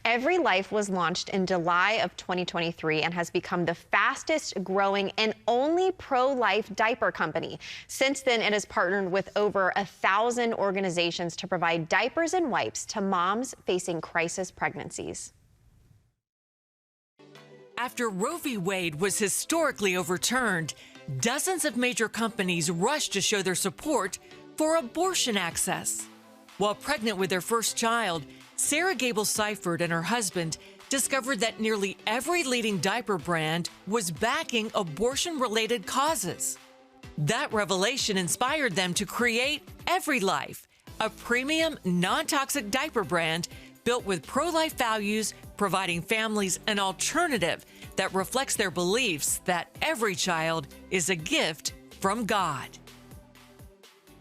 EveryLife was launched in July of 2023 and has become the fastest growing and only pro-life diaper company. Since then, it has partnered with over 1,000 organizations to provide diapers and wipes to moms facing crisis pregnancies. After Roe v. Wade was historically overturned, dozens of major companies rushed to show their support for abortion access. While pregnant with their first child, Gabel Seifert and her husband discovered that nearly every leading diaper brand was backing abortion-related causes. That revelation inspired them to create EveryLife, a premium, non-toxic diaper brand built with pro-life values, providing families an alternative that reflects their beliefs that every child is a gift from God.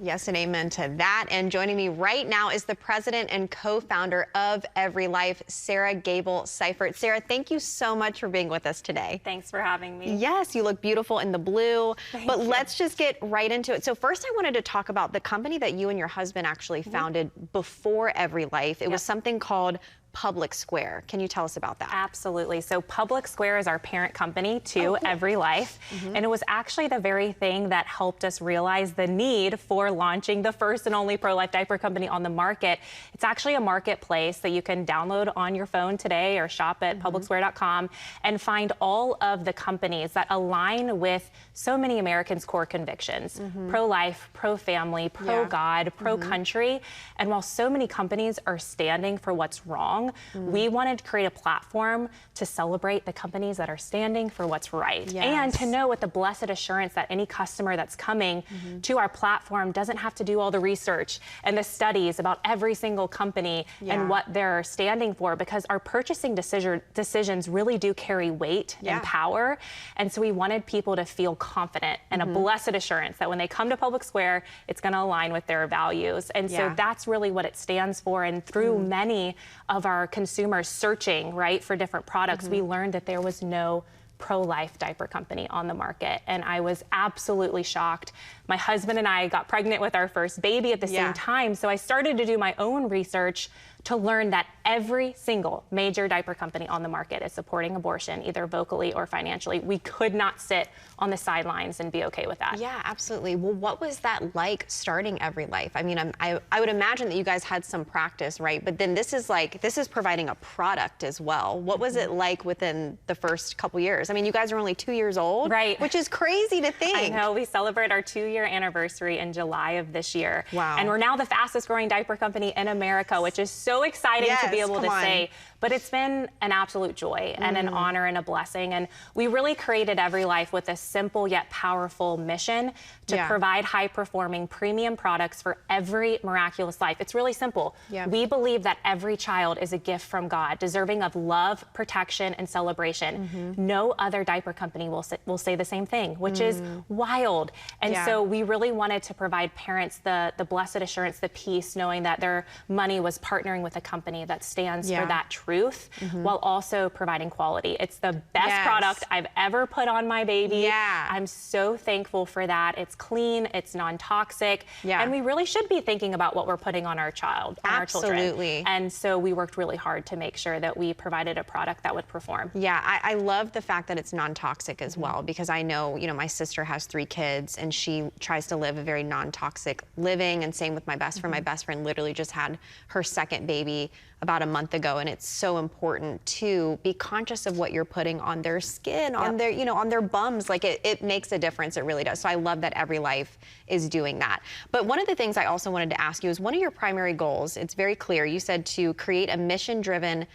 Yes, and amen to that. And joining me right now is the president and co-founder of EveryLife, Gabel Seifert. Sarah, thank you so much for being with us today. Thanks for having me. Yes, you look beautiful in the blue. Thank but you. Let's just get right into it. So first I wanted to talk about the company that you and your husband actually founded before EveryLife. It was something called Public Square. Can you tell us about that? Absolutely. So Public Square is our parent company to EveryLife. And it was actually the very thing that helped us realize the need for launching the first and only pro-life diaper company on the market. It's actually a marketplace that you can download on your phone today or shop at publicsquare.com and find all of the companies that align with so many Americans' core convictions. Pro-life, pro-family, pro-God, pro-country. And while so many companies are standing for what's wrong, we wanted to create a platform to celebrate the companies that are standing for what's right. And to know with the blessed assurance that any customer that's coming to our platform doesn't have to do all the research and the studies about every single company and what they're standing for, because our purchasing decisions really do carry weight and power. And so we wanted people to feel confident and a blessed assurance that when they come to Public Square, it's going to align with their values. And so that's really what it stands for. And through many of our consumers searching, for different products, we learned that there was no pro-life diaper company on the market. And I was absolutely shocked. My husband and I got pregnant with our first baby at the same time. So I started to do my own research to learn that every single major diaper company on the market is supporting abortion, either vocally or financially. We could not sit on the sidelines and be okay with that. Yeah, absolutely. Well, what was that like starting EveryLife? I mean, I would imagine that you guys had some practice, right? But then this is providing a product as well. What was it like within the first couple years? I mean, you guys are only 2 years old, which is crazy to think. I know. We celebrate our 2-year anniversary in July of this year. Wow. And we're now the fastest growing diaper company in America, which is so exciting to be able to say. But it's been an absolute joy and an honor and a blessing. And we really created EveryLife with a simple yet powerful mission to provide high-performing premium products for every miraculous life. It's really simple. We believe that every child is a gift from God, deserving of love, protection, and celebration. No other diaper company will say the same thing, which is wild. And so we really wanted to provide parents the blessed assurance, the peace, knowing that their money was partnering with a company that stands for that truth, while also providing quality. It's the best product I've ever put on my baby. I'm so thankful for that. It's clean, it's non-toxic, and we really should be thinking about what we're putting on our child, on our children. And so we worked really hard to make sure that we provided a product that would perform. I love the fact that it's non-toxic as well, because I know, my sister has 3 kids and she tries to live a very non-toxic living, and same with my best friend. My best friend literally just had her second baby about a month ago, and it's so important to be conscious of what you're putting on their skin, on their, on their bums. Like it makes a difference. It really does. So I love that EveryLife is doing that. But one of the things I also wanted to ask you is one of your primary goals. It's very clear. You said to create a mission-driven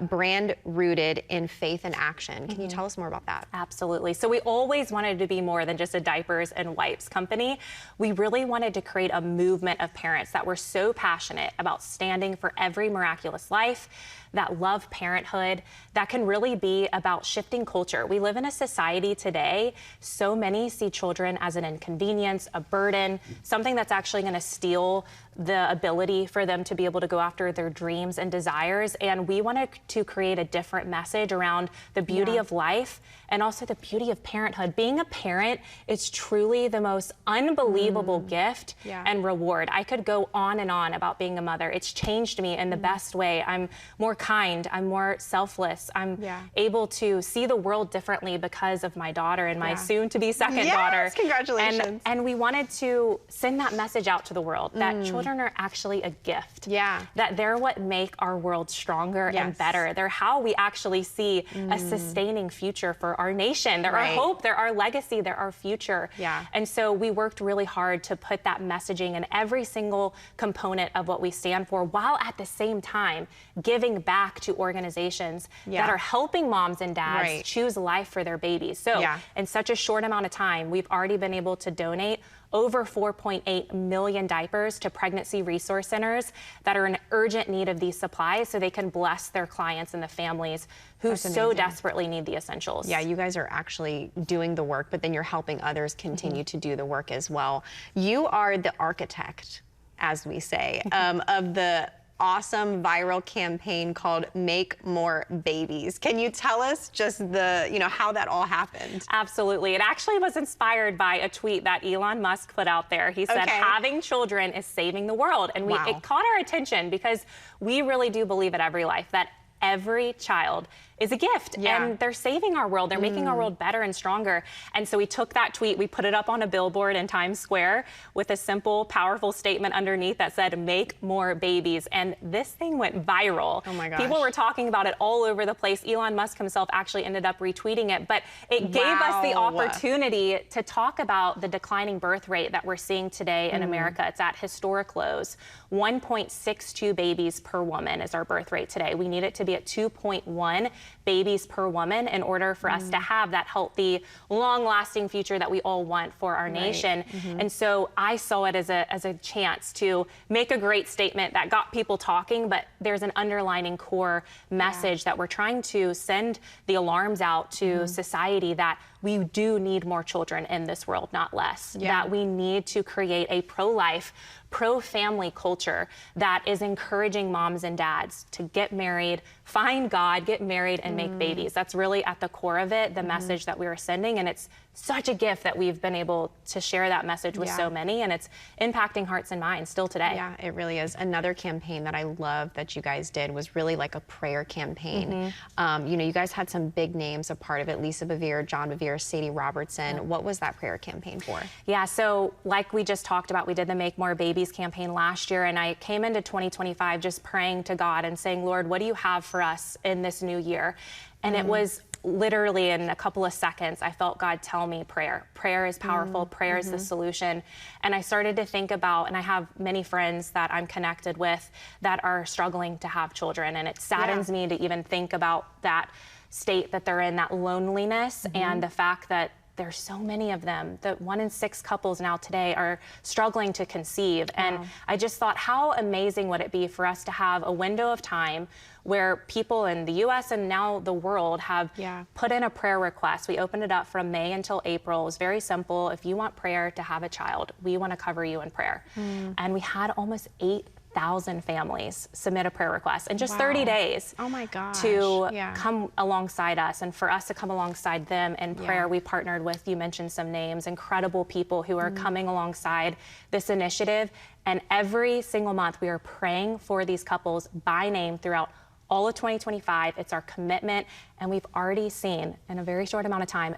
brand rooted in faith and action. Can you tell us more about that? Absolutely. So we always wanted to be more than just a diapers and wipes company. We really wanted to create a movement of parents that were so passionate about standing for every miraculous life, that love parenthood, that can really be about shifting culture. We live in a society today, so many see children as an inconvenience, a burden, something that's actually going to steal the ability for them to be able to go after their dreams and desires. And we wanted to create a different message around the beauty of life and also the beauty of parenthood. Being a parent is truly the most unbelievable gift and reward. I could go on and on about being a mother. It's changed me in the best way. I'm more kind, I'm more selfless. I'm able to see the world differently because of my daughter and my soon-to-be second daughter. Congratulations. And we wanted to send that message out to the world that children are actually a gift. That they're what make our world stronger and better. They're how we actually see a sustaining future for our nation. They're our hope, they're our legacy, they're our future. And so we worked really hard to put that messaging in every single component of what we stand for, while at the same time giving back to organizations that are helping moms and dads choose life for their babies. So in such a short amount of time, we've already been able to donate over 4.8 million diapers to pregnancy resource centers that are in urgent need of these supplies so they can bless their clients and the families who so desperately need the essentials. Yeah, you guys are actually doing the work, but then you're helping others continue to do the work as well. You are the architect, as we say, of the awesome viral campaign called Make More Babies. Can you tell us just how that all happened? Absolutely. It actually was inspired by a tweet that Elon Musk put out there. He said, having children is saving the world. And it caught our attention because we really do believe at EveryLife that every child is a gift and they're saving our world. They're making our world better and stronger. And so we took that tweet, we put it up on a billboard in Times Square with a simple, powerful statement underneath that said, make more babies. And this thing went viral. Oh my gosh. People were talking about it all over the place. Elon Musk himself actually ended up retweeting it, but it gave us the opportunity to talk about the declining birth rate that we're seeing today in America. It's at historic lows. 1.62 babies per woman is our birth rate today. We need it to be at 2.1 babies per woman in order for us to have that healthy, long-lasting future that we all want for our nation. And so I saw it as a chance to make a great statement that got people talking, but there's an underlining core message that we're trying to send the alarms out to society that we do need more children in this world, not less. That we need to create a pro-life, pro-family culture that is encouraging moms and dads to get married, find God, get married, and make babies. That's really at the core of it, the message that we are sending. And it's such a gift that we've been able to share that message with so many, and it's impacting hearts and minds still today. Yeah, it really is. Another campaign that I love that you guys did was really like a prayer campaign. You guys had some big names a part of it: Lisa Bevere, John Bevere, Sadie Robertson. What was that prayer campaign for? Yeah, so like we just talked about, we did the Make More Babies campaign last year, and I came into 2025 just praying to God and saying, Lord, what do you have for us in this new year? And it was literally in a couple of seconds, I felt God tell me prayer. Prayer is powerful. Prayer is the solution. And I started to think about, and I have many friends that I'm connected with that are struggling to have children. And it saddens me to even think about that state that they're in, that loneliness, and the fact that there's so many of them, that 1 in 6 couples now today are struggling to conceive. And I just thought, how amazing would it be for us to have a window of time where people in the US and now the world have put in a prayer request. We opened it up from May until April. It was very simple. If you want prayer to have a child, we want to cover you in prayer. And we had almost 8,000 families submit a prayer request in just 30 days. Oh my gosh. To come alongside us and for us to come alongside them in prayer. We partnered with, you mentioned some names, incredible people who are coming alongside this initiative. And every single month we are praying for these couples by name throughout all of 2025. It's our commitment, and we've already seen in a very short amount of time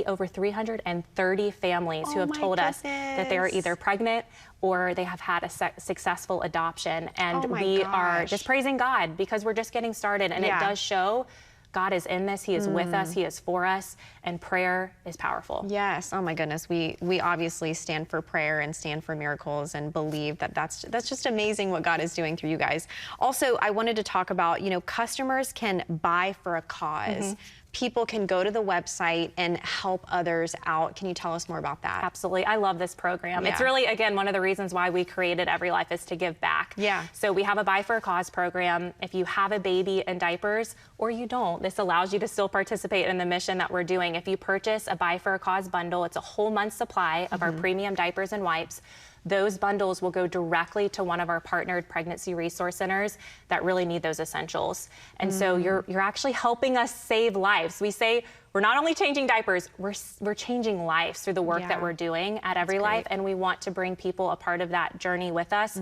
over 330 families who have told us that they are either pregnant or they have had a successful adoption. And we are just praising God because we're just getting started, and it does show God is in this. He is with us. He is for us, and prayer is powerful. Yes. Oh my goodness. We obviously stand for prayer and stand for miracles and believe that that's just amazing what God is doing through you guys. Also, I wanted to talk about, customers can buy for a cause. People can go to the website and help others out. Can you tell us more about that? Absolutely. I love this program. It's really, again, one of the reasons why we created EveryLife is to give back. So we have a Buy for a Cause program. If you have a baby in diapers or you don't, this allows you to still participate in the mission that we're doing. If you purchase a Buy for a Cause bundle, it's a whole month's supply of our premium diapers and wipes. those bundles will go directly to one of our partnered pregnancy resource centers that really need those essentials. And so you're actually helping us save lives. We say we're not only changing diapers, we're changing lives through the work that we're doing at EveryLife, and we want to bring people a part of that journey with us.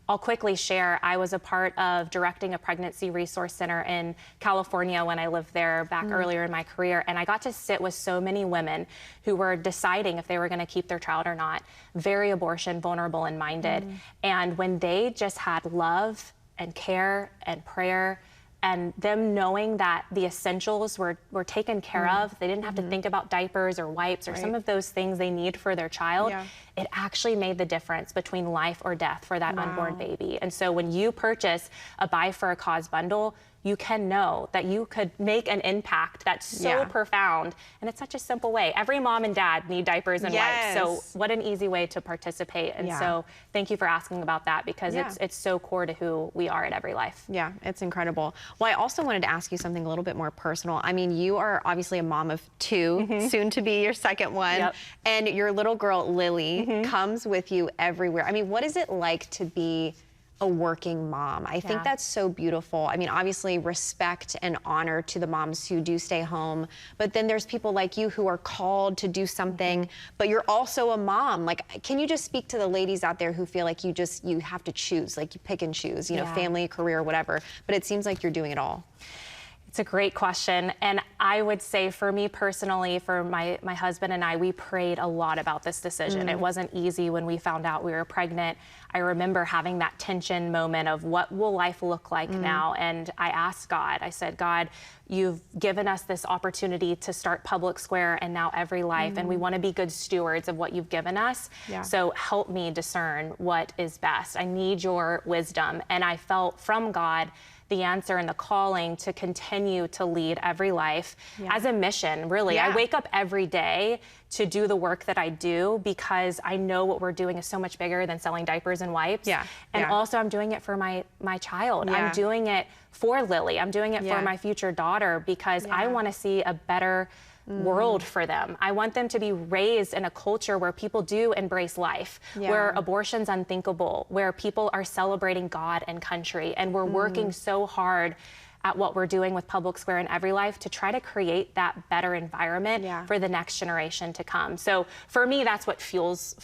I'll quickly share, I was a part of directing a pregnancy resource center in California when I lived there back earlier in my career, and I got to sit with so many women who were deciding if they were gonna keep their child or not, very abortion vulnerable and minded. And when they just had love and care and prayer, and them knowing that the essentials were taken care of, they didn't have to think about diapers or wipes or some of those things they need for their child, it actually made the difference between life or death for that unborn baby. And so when you purchase a Buy for a Cause bundle, you can know that you could make an impact that's so profound. And it's such a simple way. Every mom and dad need diapers and wipes. So what an easy way to participate. And so thank you for asking about that, because it's so core to who we are at EveryLife. Yeah, it's incredible. Well, I also wanted to ask you something a little bit more personal. I mean, you are obviously a mom of two, soon to be your second one. And your little girl, Lily, comes with you everywhere. I mean, what is it like to be a working mom? I think that's so beautiful. I mean, obviously respect and honor to the moms who do stay home, but then there's people like you who are called to do something, but you're also a mom. Like, can you just speak to the ladies out there who feel like you have to choose, like you pick and choose, you know, family, career, whatever, but it seems like you're doing it all? It's a great question. And I would say for me personally, for my husband and I, we prayed a lot about this decision. It wasn't easy when we found out we were pregnant. I remember having that tension moment of what will life look like now? And I asked God, I said, God, you've given us this opportunity to start Public Square and now EveryLife, and we want to be good stewards of what you've given us. So help me discern what is best. I need your wisdom. And I felt from God the answer and the calling to continue to lead EveryLife as a mission, really. I wake up every day to do the work that I do because I know what we're doing is so much bigger than selling diapers and wipes. And also I'm doing it for my child. I'm doing it for Lily. I'm doing it for my future daughter because I want to see a better world for them. I want them to be raised in a culture where people do embrace life, where abortion's unthinkable, where people are celebrating God and country, and we're working so hard at what we're doing with Public Square and EveryLife to try to create that better environment for the next generation to come. So for me, that's what fuels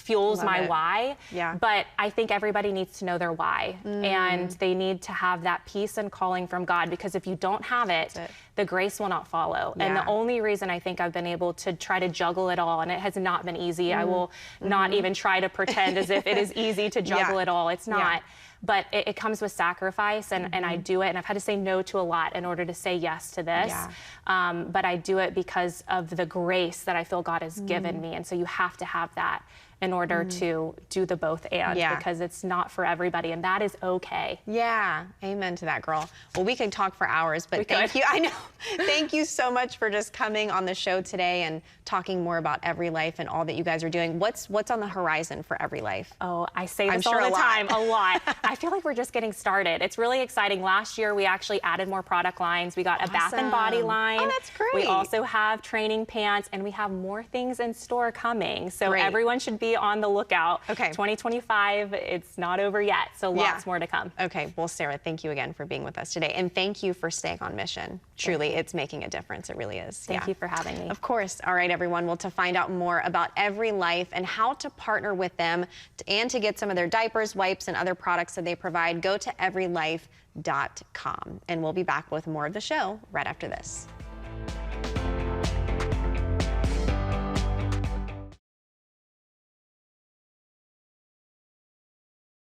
my why. But I think everybody needs to know their why, and they need to have that peace and calling from God, because if you don't have it, the grace will not follow. And the only reason I think I've been able to try to juggle it all, and it has not been easy, I will not even try to pretend as if it is easy to juggle it all. It's not. But it comes with sacrifice, and I do it, and I've had to say no to a lot in order to say yes to this. But I do it because of the grace that I feel God has given me, and so you have to have that in order to do the both and, because it's not for everybody, and that is okay. Amen to that, girl. Well, we could talk for hours, but thank you. I know. Thank you so much for just coming on the show today and talking more about EveryLife and all that you guys are doing. What's on the horizon for EveryLife? Oh, I say this all the time, a lot. I feel like we're just getting started. It's really exciting. Last year, we actually added more product lines. We got a bath and body line. Oh, that's great. We also have training pants, and we have more things in store coming. So everyone should be on the lookout. 2025, it's not over yet, so lots more to come. Okay, well, Sarah, thank you again for being with us today, and thank you for staying on mission. Truly, it's making a difference. It really is. Thank you for having me. Of course. All right, everyone. Well, to find out more about EveryLife and how to partner with them and to get some of their diapers, wipes, and other products that they provide, go to everylife.com. And we'll be back with more of the show right after this.